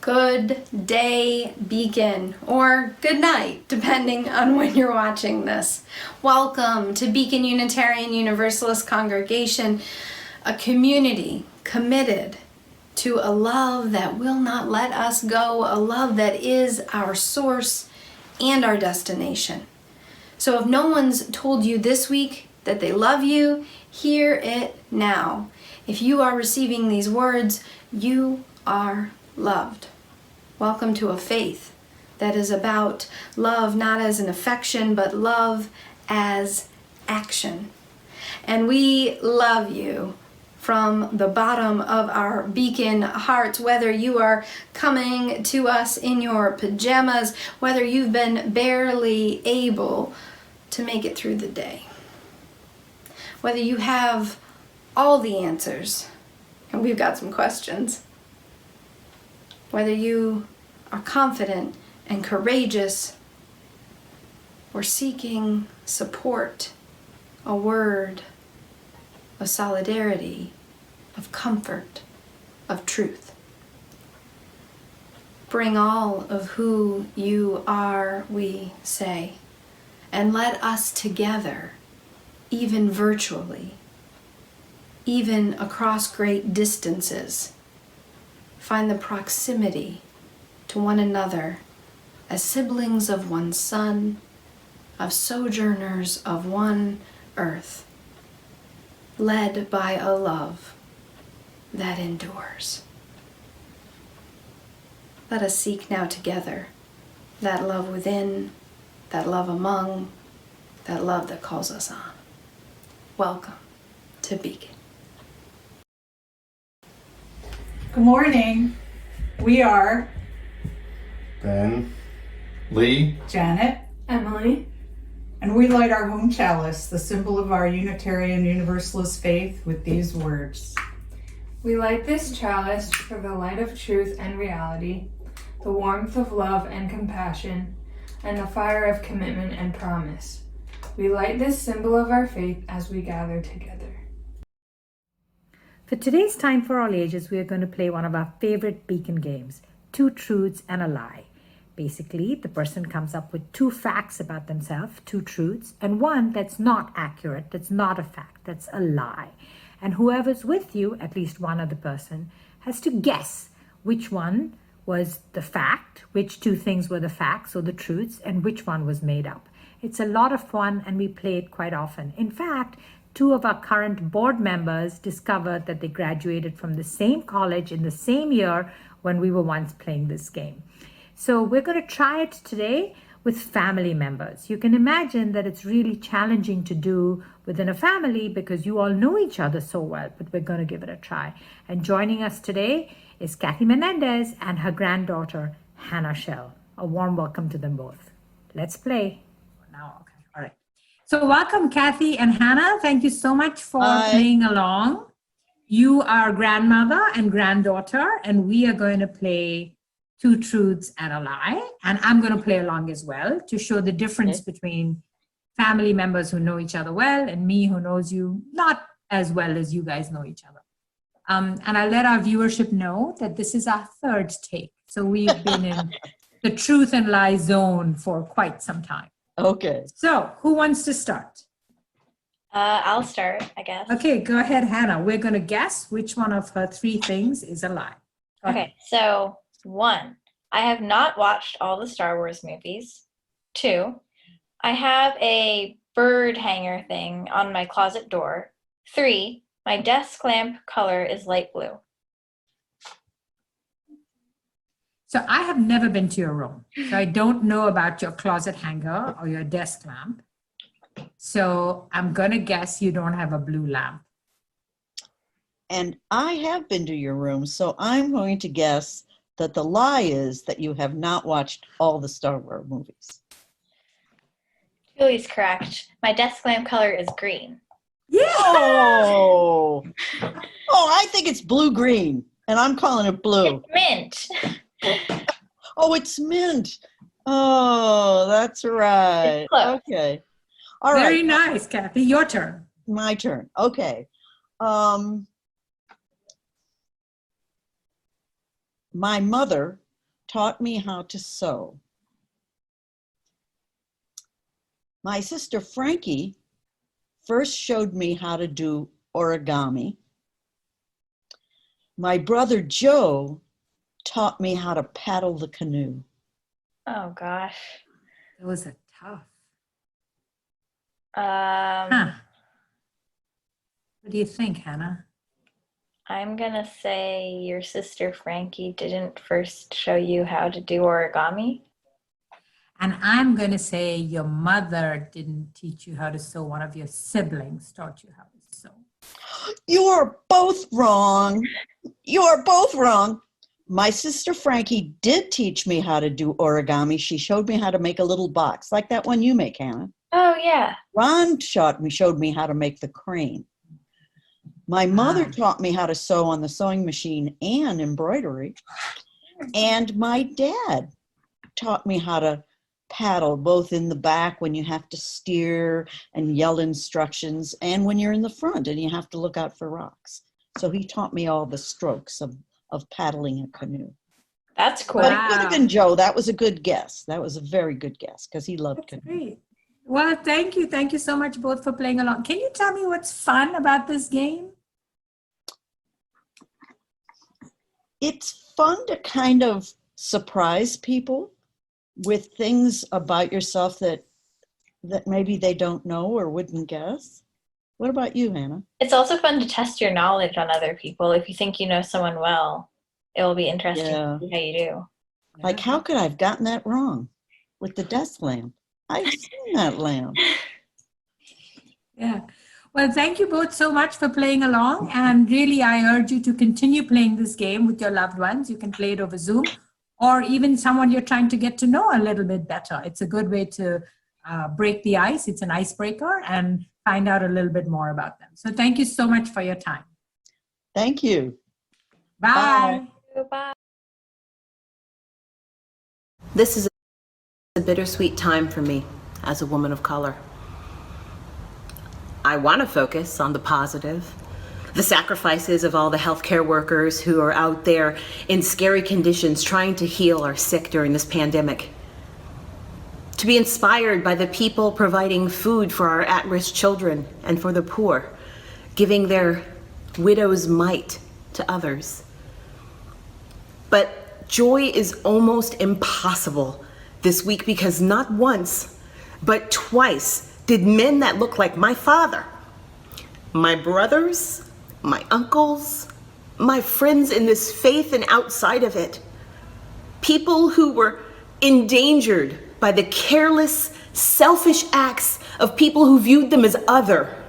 Good day, Beacon, or good night, depending on when you're watching this. Welcome to Beacon Unitarian Universalist Congregation, a community committed to a love that will not let us go, a love that is our source and our destination. So if no one's told you this week that they love you, hear it now. If you are receiving these words, you are loved. Welcome to a faith that is about love not as an affection, but love as action. And we love you from the bottom of our Beacon hearts, whether you are coming to us in your pajamas, whether you've been barely able to make it through the day, whether you have all the answers, and we've got some questions, whether you are confident and courageous or seeking support, a word of solidarity, of comfort, of truth. Bring all of who you are, we say, and let us together, even virtually, even across great distances, find the proximity to one another as siblings of one sun, of sojourners of one earth, led by a love that endures. Let us seek now together that love within, that love among, that love that calls us on. Welcome to Beacon. Good morning. We are Ben, Lee, Janet, Emily. and we light our home chalice, the symbol of our Unitarian Universalist faith, with these words. We light this chalice for the light of truth and reality, the warmth of love and compassion, and the fire of commitment and promise. We light this symbol of our faith as we gather together. For today's Time for All Ages, we are going to play one of our favorite Beacon games, Two Truths and a Lie. Basically, the person comes up with two facts about themselves, two truths, and one that's not accurate, that's not a fact, that's a lie. And whoever's with you, at least one other person, has to guess which one was the fact, which two things were the facts or the truths, and which one was made up. It's a lot of fun, and we play it quite often. In fact, two of our current board members discovered that they graduated from the same college in the same year when we were once playing this game. So we're going to try it today with family members. You can imagine that it's really challenging to do within a family because you all know each other so well, but we're going to give it a try. And joining us today is Kathy Menendez and her granddaughter, Hannah Shell. A warm welcome to them both. Let's play. Now, okay, all right. So welcome, Kathy and Hannah. Thank you so much for playing along. You are grandmother and granddaughter, and we are going to play Two Truths and a Lie. And I'm going to play along as well to show the difference between family members who know each other well and me who knows you not as well as you guys know each other. And I'll let our viewership know that this is our third take. So we've been in the truth and lie zone for quite some time. Okay. So who wants to start? I'll start, I guess. Okay, go ahead, Hannah. We're going to guess which one of her three things is a lie. Go ahead. Okay, so 1, I have not watched all the Star Wars movies. 2, I have a bird hanger thing on my closet door. 3, my desk lamp color is light blue. So I have never been to your room. So I don't know about your closet hanger or your desk lamp. So I'm going to guess you don't have a blue lamp. And I have been to your room, so I'm going to guess that the lie is that you have not watched all the Star Wars movies. Julie's correct. My desk lamp color is green. Yeah. Oh, I think it's blue-green, and I'm calling it blue. It's mint. Oh, it's mint. Oh, that's right. It's close. Okay. All Very right. nice, Kathy. Your turn. My turn. Okay. My mother taught me how to sew. My sister Frankie first showed me how to do origami. My brother Joe taught me how to paddle the canoe. Oh gosh. Those are tough. Um, What do you think, Hannah? I'm gonna say your sister Frankie didn't first show you how to do origami. And I'm going to say your mother didn't teach you how to sew. One of your siblings taught you how to sew. You're both wrong. You're both wrong. My sister Frankie did teach me how to do origami. She showed me how to make a little box, like that one you make, Hannah. Oh yeah. Ron showed me how to make the crane. My mother taught me how to sew on the sewing machine and embroidery. And my dad taught me how to paddle, both in the back when you have to steer and yell instructions, and when you're in the front and you have to look out for rocks. So he taught me all the strokes of paddling a canoe. That's cool. But it could have been Joe. That was a good guess. That was a very good guess because he loved That's canoe. great. Well, thank you. Thank you so much both for playing along. Can you tell me what's fun about this game? It's fun to kind of surprise people with things about yourself that maybe they don't know or wouldn't guess. What about you, Hannah? It's also fun to test your knowledge on other people. If you think you know someone well, it will be interesting to see how you do. Like, how could I have gotten that wrong with the desk lamp? I've seen that lamp. Yeah. Well, thank you both so much for playing along. And really, I urge you to continue playing this game with your loved ones. You can play it over Zoom or even someone you're trying to get to know a little bit better. It's a good way to break the ice. It's an icebreaker and find out a little bit more about them. So thank you so much for your time. Thank you. Bye. Goodbye. This is a bittersweet time for me as a woman of color. I want to focus on the positive, the sacrifices of all the healthcare workers who are out there in scary conditions trying to heal our sick during this pandemic. To be inspired by the people providing food for our at-risk children and for the poor, giving their widow's mite to others. But joy is almost impossible this week because not once, but twice did men that look like my father, my brothers, my uncles, my friends in this faith and outside of it, people who were endangered by the careless, selfish acts of people who viewed them as other,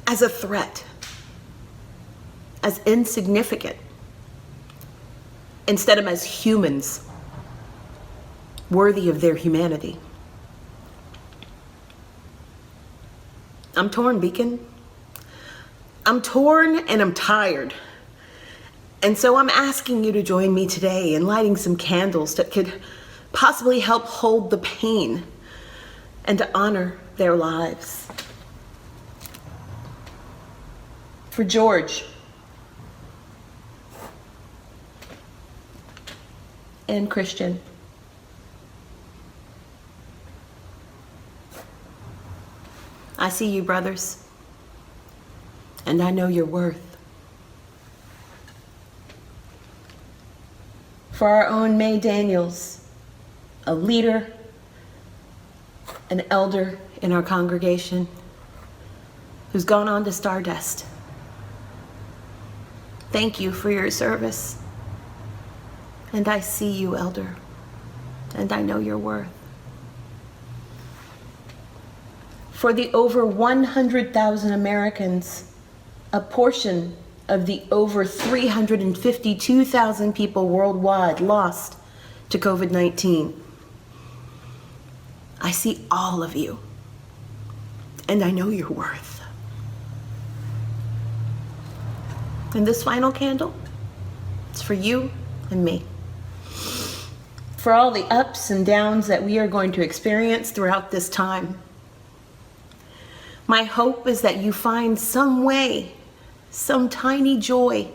as a threat, as insignificant, instead of as humans worthy of their humanity. I'm torn, Beacon. I'm torn and I'm tired. And so I'm asking you to join me today in lighting some candles that could possibly help hold the pain and to honor their lives. For George and Christian. I see you, brothers, and I know your worth. For our own May Daniels, a leader, an elder in our congregation who's gone on to Stardust. Thank you for your service. And I see you, elder, and I know your worth. For the over 100,000 Americans, a portion of the over 352,000 people worldwide lost to COVID-19. I see all of you, and I know your worth. And this final candle, it's for you and me. For all the ups and downs that we are going to experience throughout this time. My hope is that you find some way, some tiny joy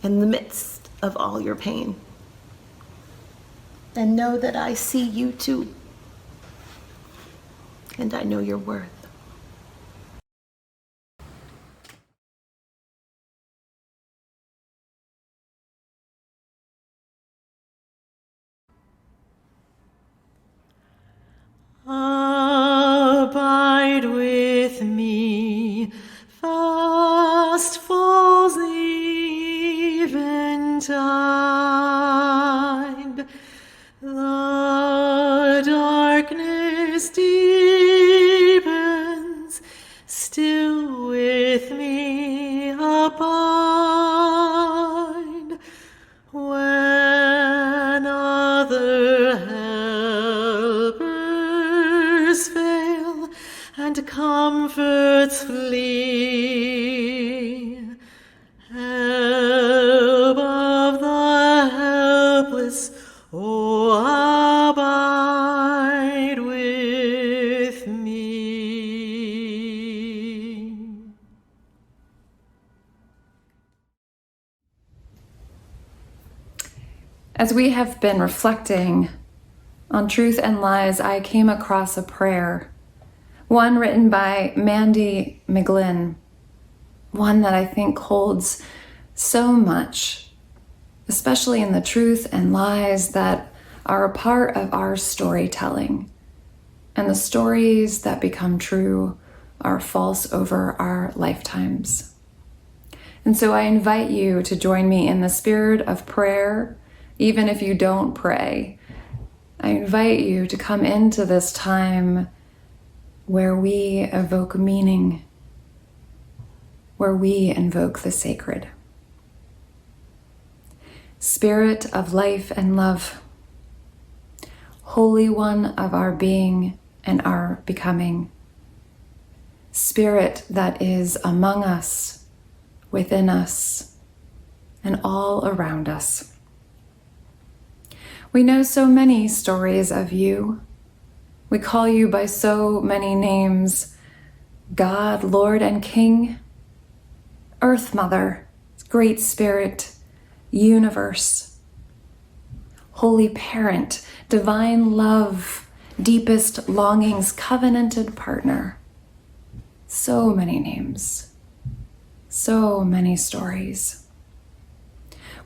in the midst of all your pain. And know that I see you too. And I know your worth. Abide with me, fast falls the eventide. The darkness deepens, still with me abide. When other helpers fail and comforts flee, help of the helpless, oh, abide with me. As we have been reflecting on truth and lies, I came across a prayer, one written by Mandy McGlynn, one that I think holds so much, especially in the truth and lies that are a part of our storytelling. And the stories that become true are false over our lifetimes. And so I invite you to join me in the spirit of prayer, even if you don't pray. I invite you to come into this time where we evoke meaning, where we invoke the sacred. Spirit of life and love, Holy One of our being and our becoming, Spirit that is among us, within us, and all around us. We know so many stories of you. We call you by so many names: God, Lord, and King, Earth Mother, Great Spirit, Universe, Holy Parent, Divine Love, Deepest Longings, Covenanted Partner. So many names, so many stories.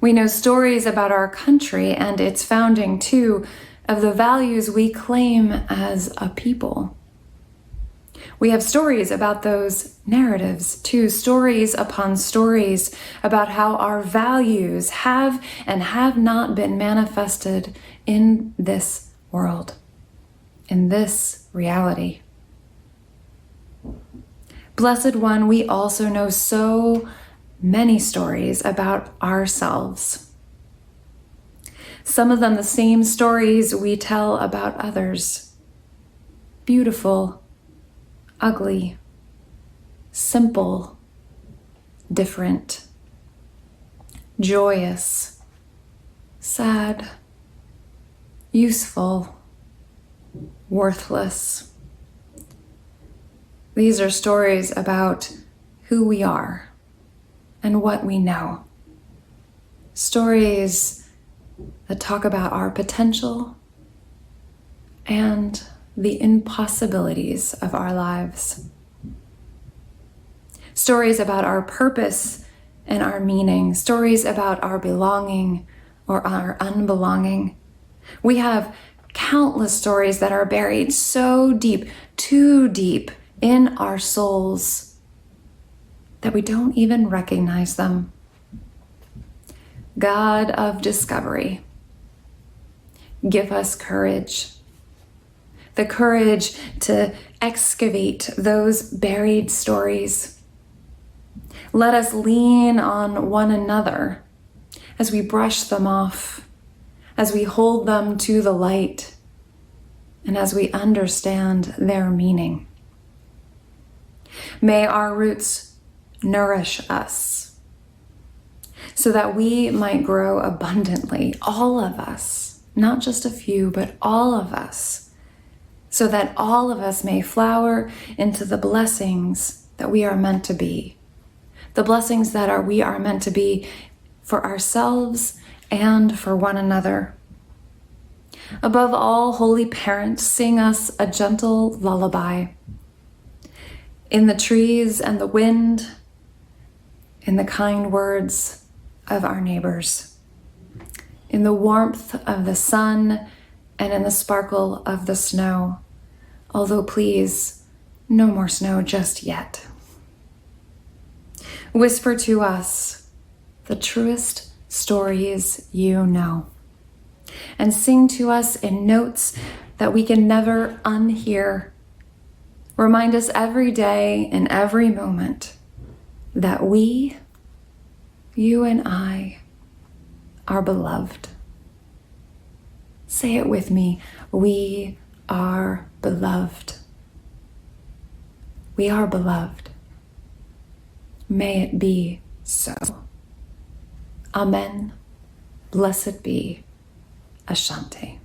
We know stories about our country and its founding too, of the values we claim as a people. We have stories about those narratives too, stories upon stories about how our values have and have not been manifested in this world, in this reality. Blessed One, we also know so many stories about ourselves. Some of them the same stories we tell about others. Beautiful, ugly, simple, different, joyous, sad, useful, worthless. These are stories about who we are and what we know. Stories that talk about our potential and the impossibilities of our lives. Stories about our purpose and our meaning. Stories about our belonging or our unbelonging. We have countless stories that are buried so deep, too deep in our souls that we don't even recognize them. God of discovery, give us courage. The courage to excavate those buried stories. Let us lean on one another as we brush them off, as we hold them to the light, and as we understand their meaning. May our roots nourish us so that we might grow abundantly, all of us, not just a few, but all of us, so that all of us may flower into the blessings that we are meant to be, the blessings that we are meant to be for ourselves and for one another. Above all, Holy Parent, sing us a gentle lullaby. In the trees and the wind, in the kind words of our neighbors, in the warmth of the sun and in the sparkle of the snow, although please, no more snow just yet. Whisper to us the truest stories you know, and sing to us in notes that we can never unhear. Remind us every day and every moment that we, you and I, are beloved. Say it with me. We are beloved. We are beloved. May it be so. Amen. Blessed be. Ashanti.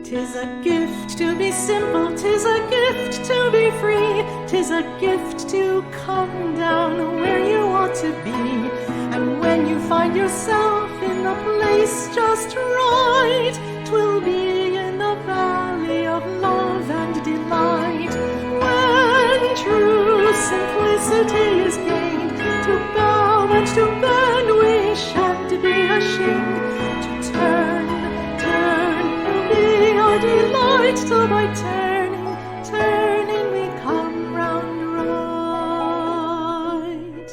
Tis a gift to be simple, tis a gift to be free, tis a gift to come down where you ought to be. And when you find yourself in the place just right, 'twill be in the valley of love and delight. When true simplicity is gained, to bow and to bend we shan't be ashamed. To turn will be our delight, till by turning we come round right.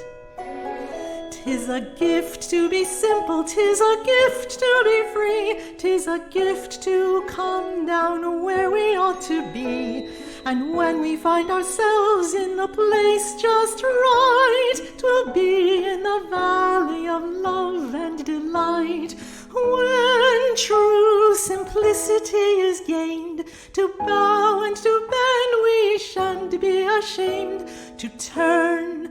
'Tis a gift to be simple, 'tis a gift to be free, 'tis a gift to come down where we ought to be. And when we find ourselves in the place just right, 'twill be in the valley of love and delight. When true simplicity is gained, to bow and to bend we shan't be ashamed. To turn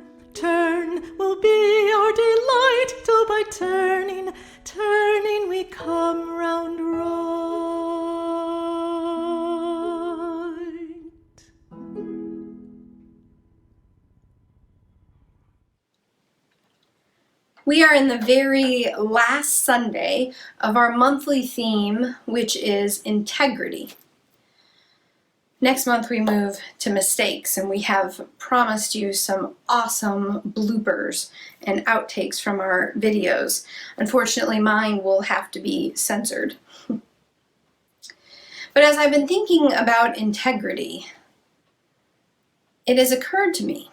will be our delight, till by turning we come round right. We are in the very last Sunday of our monthly theme, which is integrity. Next month we move to mistakes, and we have promised you some awesome bloopers and outtakes from our videos. Unfortunately, mine will have to be censored. But as I've been thinking about integrity, it has occurred to me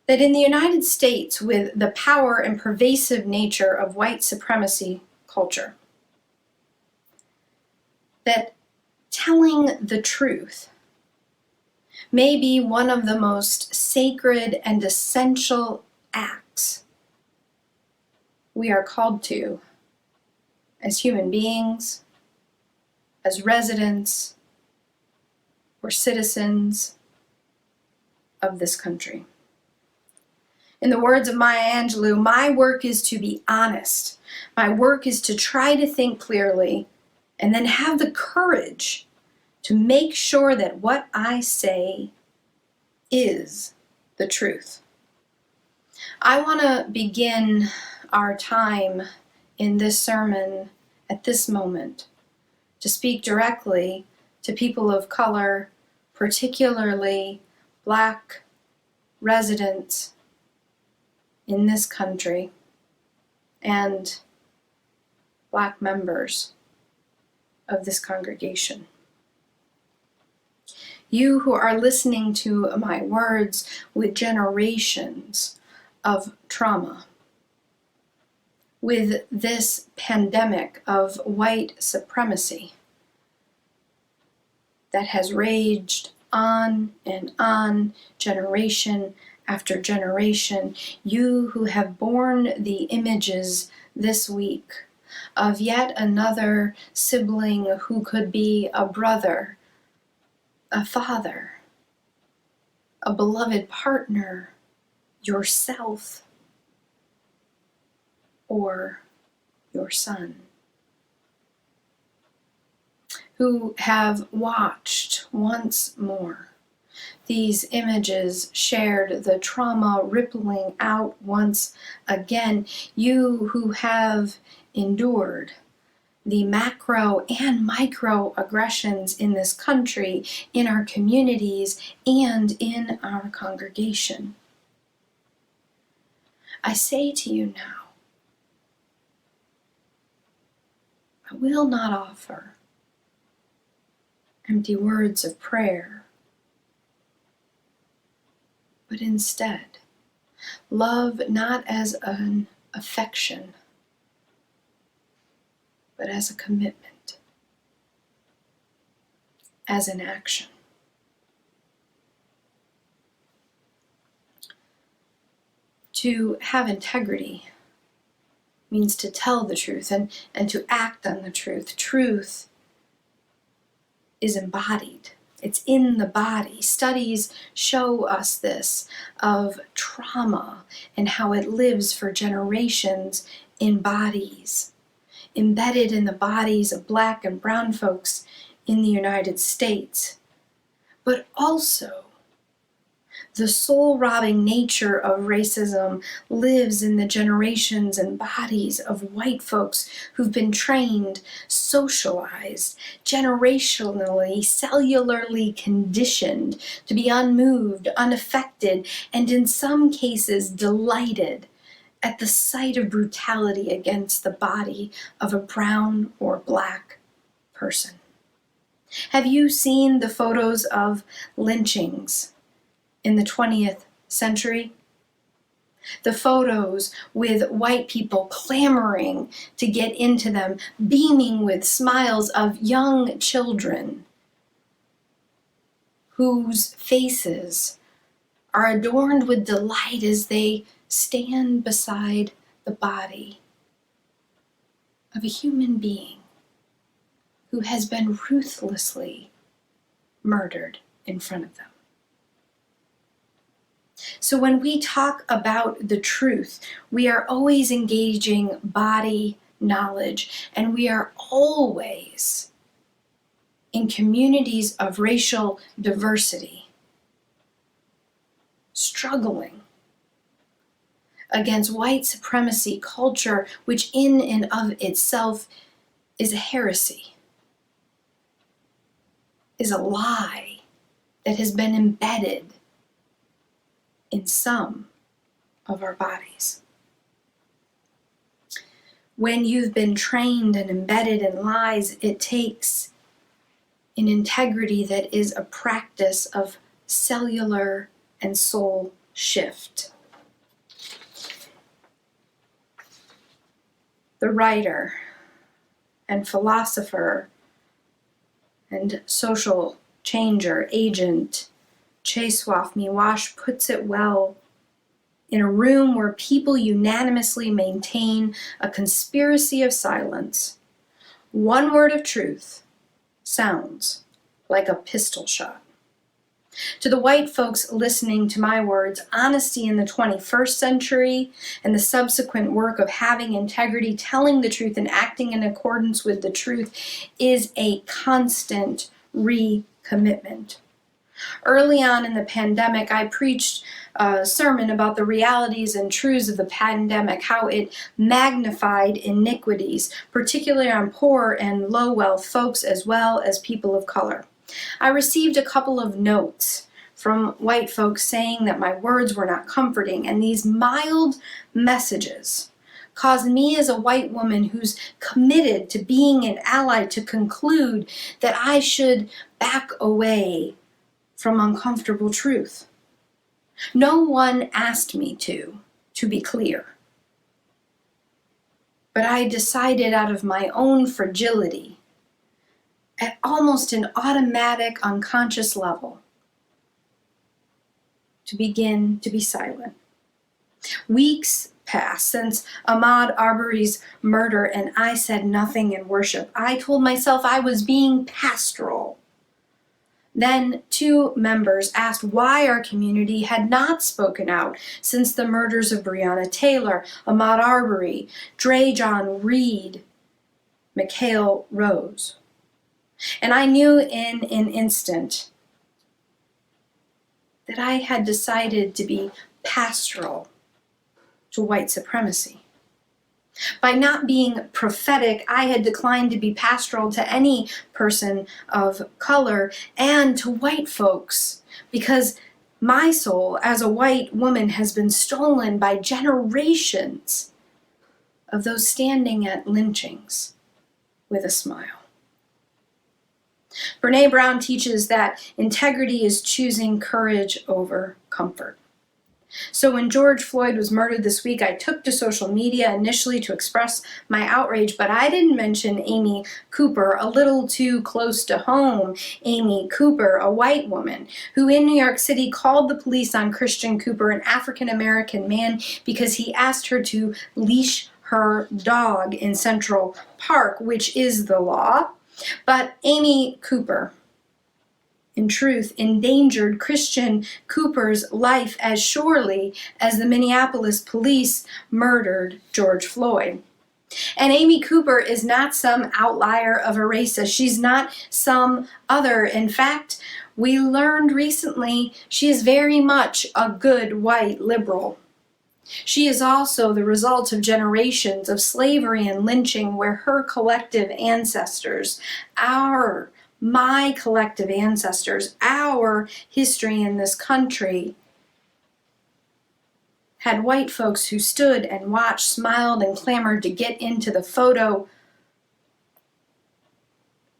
that in the United States, with the power and pervasive nature of white supremacy culture, that telling the truth may be one of the most sacred and essential acts we are called to as human beings, as residents or citizens of this country. In the words of Maya Angelou, my work is to be honest. My work is to try to think clearly and then have the courage to make sure that what I say is the truth. I want to begin our time in this sermon at this moment to speak directly to people of color, particularly Black residents in this country and Black members of this congregation. You who are listening to my words with generations of trauma, with this pandemic of white supremacy that has raged on and on, generation after generation, you who have borne the images this week of yet another sibling who could be a brother, a father, a beloved partner, yourself, or your son, who have watched once more these images shared, the trauma rippling out once again, you who have endured the macro and micro aggressions in this country, in our communities, and in our congregation. I say to you now, I will not offer empty words of prayer, but instead, love not as an affection, but as a commitment, as an action. To have integrity means to tell the truth and to act on the truth. Truth is embodied. It's in the body. Studies show us this, of trauma and how it lives for generations in bodies, embedded in the bodies of Black and brown folks in the United States. But also, the soul-robbing nature of racism lives in the generations and bodies of white folks who've been trained, socialized, generationally, cellularly conditioned to be unmoved, unaffected, and in some cases delighted at the sight of brutality against the body of a brown or Black person. Have you seen the photos of lynchings in the 20th century? The photos with white people clamoring to get into them, beaming with smiles of young children whose faces are adorned with delight as they stand beside the body of a human being who has been ruthlessly murdered in front of them. So when we talk about the truth, we are always engaging body knowledge, and we are always in communities of racial diversity, struggling against white supremacy culture, which in and of itself is a heresy, is a lie that has been embedded in some of our bodies. When you've been trained and embedded in lies, it takes an integrity that is a practice of cellular and soul shift. The writer and philosopher and social changer, agent, Cheswaf Miwash puts it well: in a room where people unanimously maintain a conspiracy of silence, one word of truth sounds like a pistol shot. To the white folks listening to my words, honesty in the 21st century and the subsequent work of having integrity, telling the truth, and acting in accordance with the truth is a constant recommitment. Early on in the pandemic, I preached a sermon about the realities and truths of the pandemic, how it magnified iniquities, particularly on poor and low-wealth folks as well as people of color. I received a couple of notes from white folks saying that my words were not comforting, and these mild messages caused me as a white woman who's committed to being an ally to conclude that I should back away from uncomfortable truth. No one asked me to be clear. But I decided out of my own fragility, at almost an automatic, unconscious level, to begin to be silent. Weeks passed since Ahmaud Arbery's murder, and I said nothing in worship. I told myself I was being pastoral. Then 2 members asked why our community had not spoken out since the murders of Breonna Taylor, Ahmaud Arbery, Dre John Reed, Mikhail Rose. And I knew in an instant that I had decided to be pastoral to white supremacy. By not being prophetic, I had declined to be pastoral to any person of color and to white folks, because my soul as a white woman has been stolen by generations of those standing at lynchings with a smile. Brene Brown teaches that integrity is choosing courage over comfort. So when George Floyd was murdered this week, I took to social media initially to express my outrage, but I didn't mention Amy Cooper, a little too close to home. Amy Cooper, a white woman who in New York City called the police on Christian Cooper, an African-American man, because he asked her to leash her dog in Central Park, which is the law. But Amy Cooper, in truth, endangered Christian Cooper's life as surely as the Minneapolis police murdered George Floyd. And Amy Cooper is not some outlier of a racist. She's not some other. In fact, we learned recently she is very much a good white liberal. She is also the result of generations of slavery and lynching where her collective ancestors, my collective ancestors, our history in this country, had white folks who stood and watched, smiled, and clamored to get into the photo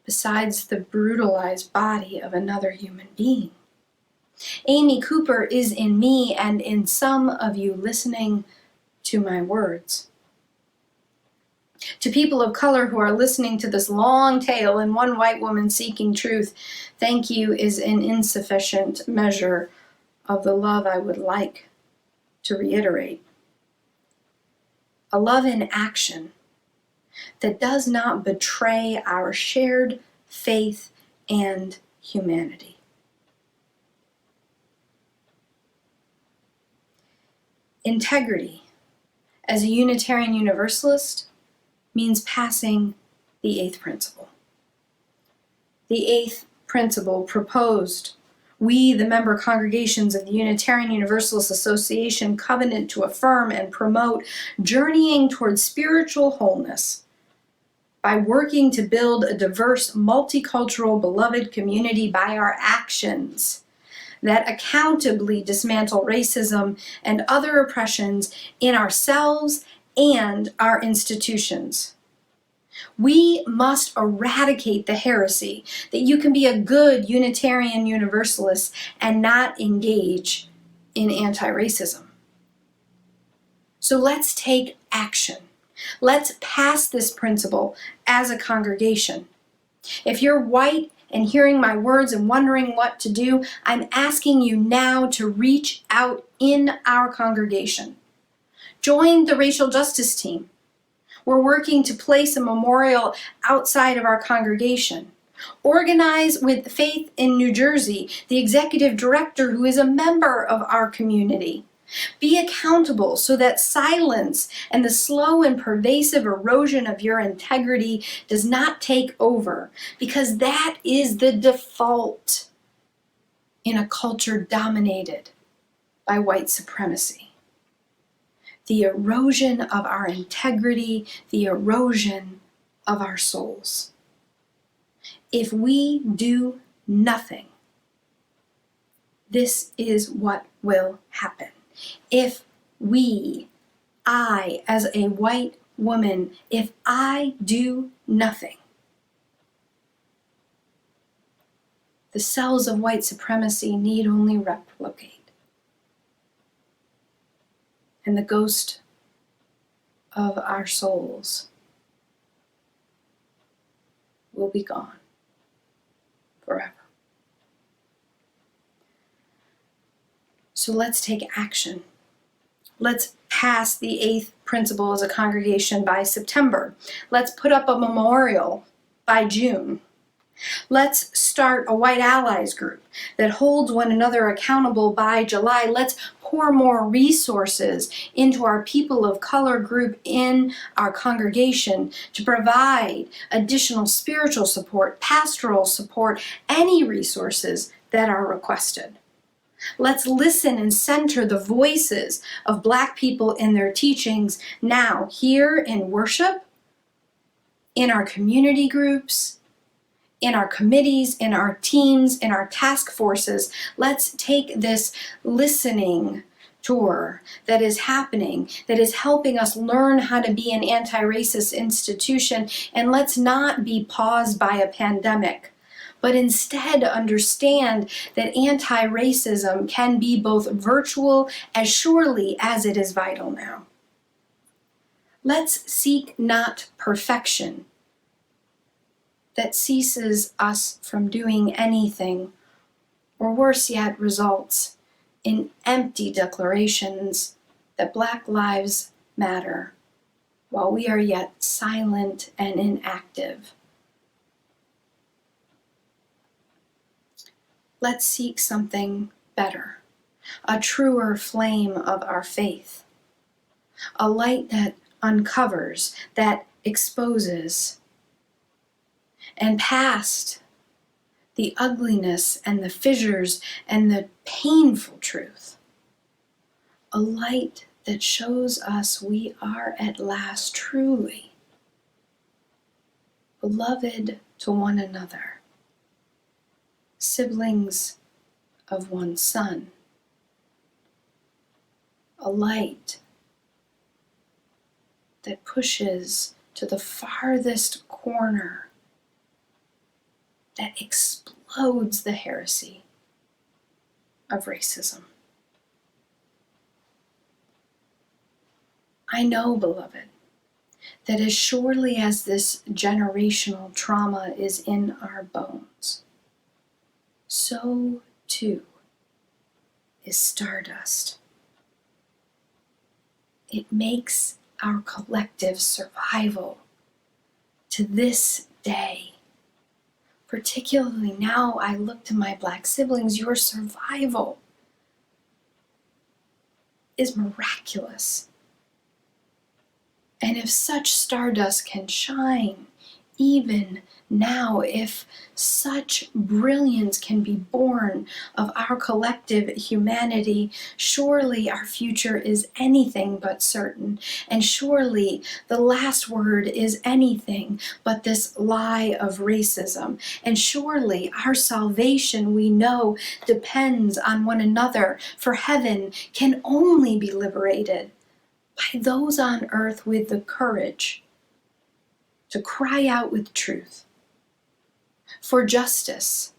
besides the brutalized body of another human being. Amy Cooper is in me and in some of you listening to my words. To people of color who are listening to this long tale and one white woman seeking truth, thank you is an insufficient measure of the love I would like to reiterate. A love in action that does not betray our shared faith and humanity. Integrity, as a Unitarian Universalist, means passing the 8th principle. The 8th principle proposed, we, the member congregations of the Unitarian Universalist Association, covenant to affirm and promote journeying towards spiritual wholeness by working to build a diverse, multicultural, beloved community by our actions that accountably dismantle racism and other oppressions in ourselves and our institutions. We must eradicate the heresy that you can be a good Unitarian Universalist and not engage in anti-racism. So let's take action. Let's pass this principle as a congregation. If you're white and hearing my words and wondering what to do, I'm asking you now to reach out in our congregation. Join the racial justice team. We're working to place a memorial outside of our congregation. Organize with Faith in New Jersey, the executive director who is a member of our community. Be accountable so that silence and the slow and pervasive erosion of your integrity does not take over, because that is the default in a culture dominated by white supremacy. The erosion of our integrity, the erosion of our souls. If we do nothing, this is what will happen. If I, as a white woman, if I do nothing, the cells of white supremacy need only replicate. And the ghost of our souls will be gone forever. So let's take action. Let's pass the 8th principle as a congregation by September. Let's put up a memorial by June. Let's start a White Allies group that holds one another accountable by July. Let's pour more resources into our people of color group in our congregation to provide additional spiritual support, pastoral support, any resources that are requested. Let's listen and center the voices of Black people in their teachings now, here in worship, in our community groups, in our committees, in our teams, in our task forces. Let's take this listening tour that is happening, that is helping us learn how to be an anti-racist institution, and let's not be paused by a pandemic, but instead understand that anti-racism can be both virtual as surely as it is vital now. Let's seek not perfection that ceases us from doing anything, or worse yet, results in empty declarations that Black lives matter while we are yet silent and inactive. Let's seek something better, a truer flame of our faith, a light that uncovers, that exposes, and past the ugliness and the fissures and the painful truth, a light that shows us we are at last truly beloved to one another, siblings of one son, a light that pushes to the farthest corner, that explodes the heresy of racism. I know, beloved, that as surely as this generational trauma is in our bones, so too is stardust. It makes our collective survival to this day. Particularly now, I look to my Black siblings, your survival is miraculous. And if such stardust can shine even now, if such brilliance can be born of our collective humanity, surely our future is anything but certain. And surely the last word is anything but this lie of racism. And surely our salvation, we know, depends on one another, for heaven can only be liberated by those on earth with the courage to cry out with truth, for justice,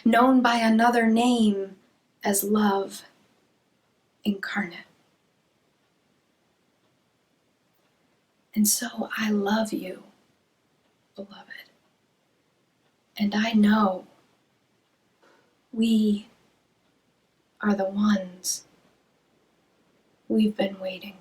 known by another name as love incarnate. And so I love you, beloved, and I know we are the ones we've been waiting for.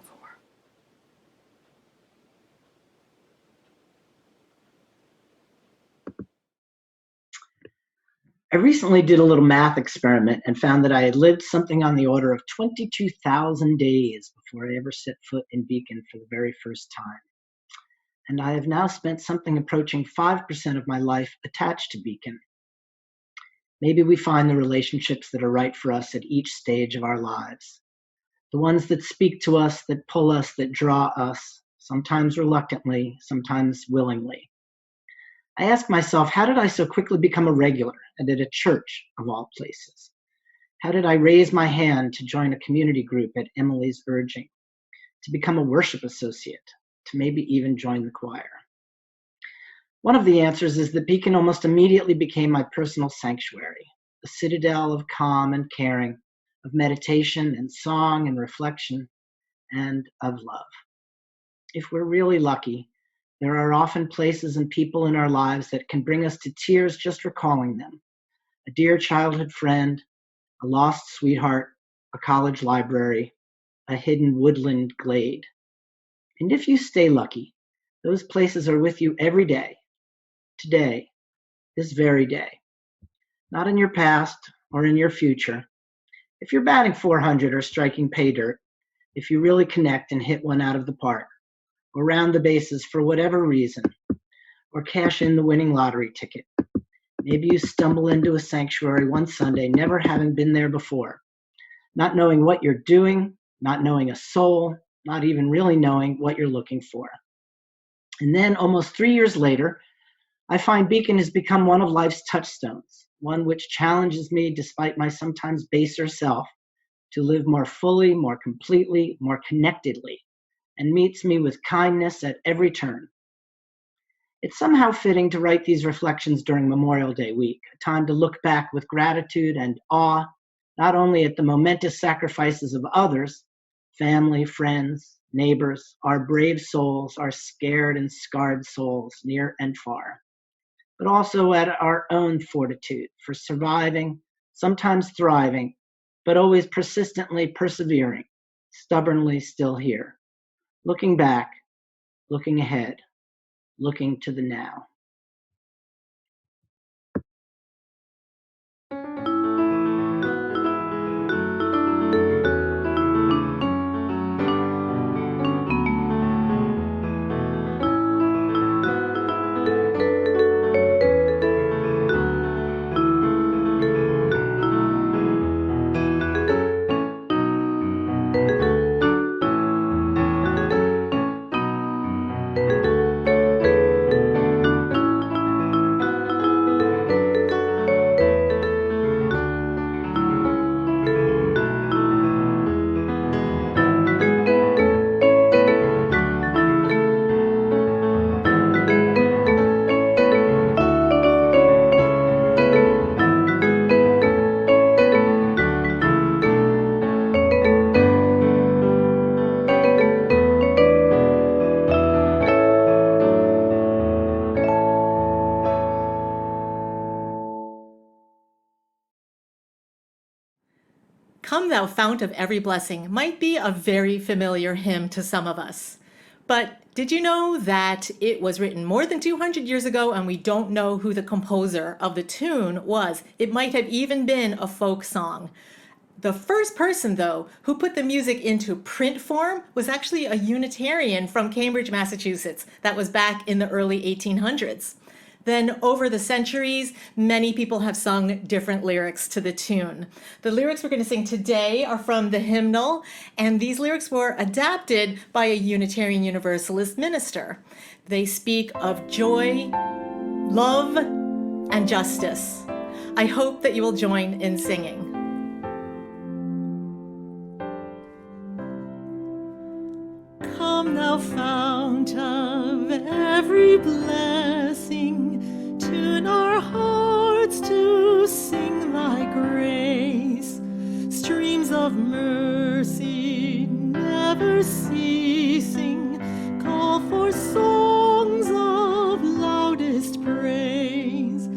I recently did a little math experiment and found that I had lived something on the order of 22,000 days before I ever set foot in Beacon for the very first time. And I have now spent something approaching 5% of my life attached to Beacon. Maybe we find the relationships that are right for us at each stage of our lives. The ones that speak to us, that pull us, that draw us, sometimes reluctantly, sometimes willingly. I ask myself, how did I so quickly become a regular, and at a church of all places? How did I raise my hand to join a community group at Emily's urging, to become a worship associate, to maybe even join the choir? One of the answers is that Beacon almost immediately became my personal sanctuary, a citadel of calm and caring, of meditation and song and reflection, and of love. If we're really lucky, there are often places and people in our lives that can bring us to tears just recalling them. A dear childhood friend, a lost sweetheart, a college library, a hidden woodland glade. And if you stay lucky, those places are with you every day, today, this very day. Not in your past or in your future. If you're batting 400 or striking pay dirt, if you really connect and hit one out of the park, or round the bases for whatever reason, or cash in the winning lottery ticket, maybe you stumble into a sanctuary one Sunday, never having been there before, not knowing what you're doing, not knowing a soul, not even really knowing what you're looking for. And then almost 3 years later, I find Beacon has become one of life's touchstones, one which challenges me despite my sometimes baser self to live more fully, more completely, more connectedly, and meets me with kindness at every turn. It's somehow fitting to write these reflections during Memorial Day week, a time to look back with gratitude and awe, not only at the momentous sacrifices of others, family, friends, neighbors, our brave souls, our scared and scarred souls, near and far, but also at our own fortitude for surviving, sometimes thriving, but always persistently persevering, stubbornly still here, looking back, looking ahead, looking to the now. Come Thou Fount of Every Blessing might be a very familiar hymn to some of us. But did you know that it was written more than 200 years ago and we don't know who the composer of the tune was? It might have even been a folk song. The first person, though, who put the music into print form was actually a Unitarian from Cambridge, Massachusetts. That was back in the early 1800s. Then over the centuries, many people have sung different lyrics to the tune. The lyrics we're going to sing today are from the hymnal, and these lyrics were adapted by a Unitarian Universalist minister. They speak of joy, love, and justice. I hope that you will join in singing. Come thou fount of every blessing, tune our hearts to sing thy grace. Streams of mercy never ceasing, call for songs of loudest praise.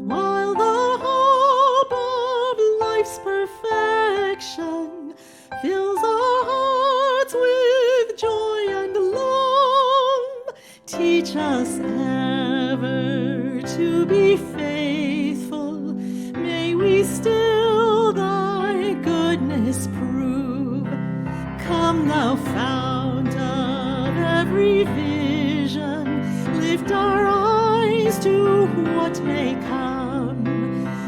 While the hope of life's perfection fills our hearts with joy and love, teach us ever to be faithful. May we still thy goodness prove. Come thou fount of every vision, lift our eyes to what may come.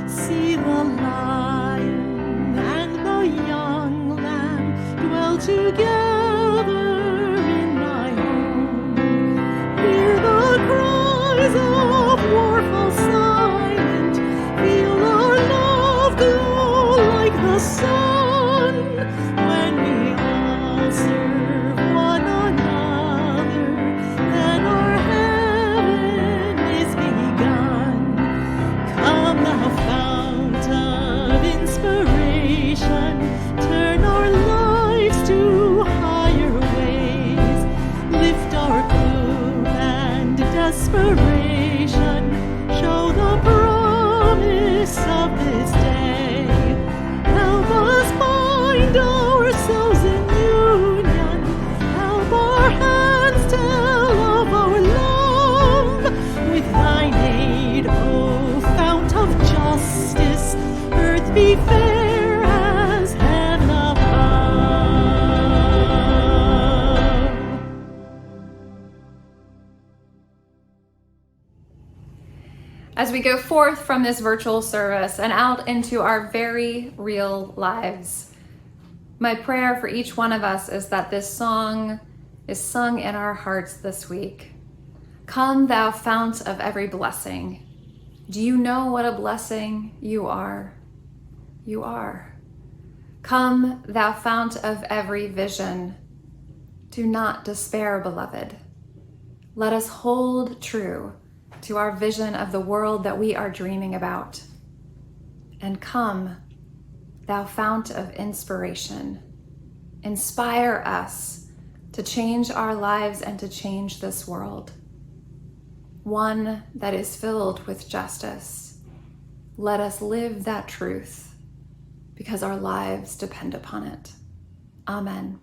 See the lion and the young lamb dwell together in thy home. Hear the cries of war fall silent, feel our love glow like the sun. as we go forth from this virtual service and out into our very real lives. My prayer for each one of us is that this song is sung in our hearts this week. Come, thou fount of every blessing. Do you know what a blessing you are? You are. Come, thou fount of every vision. Do not despair, beloved. Let us hold true to our vision of the world that we are dreaming about. And come, thou fount of inspiration. Inspire us to change our lives and to change this world. One that is filled with justice. Let us live that truth because our lives depend upon it. Amen.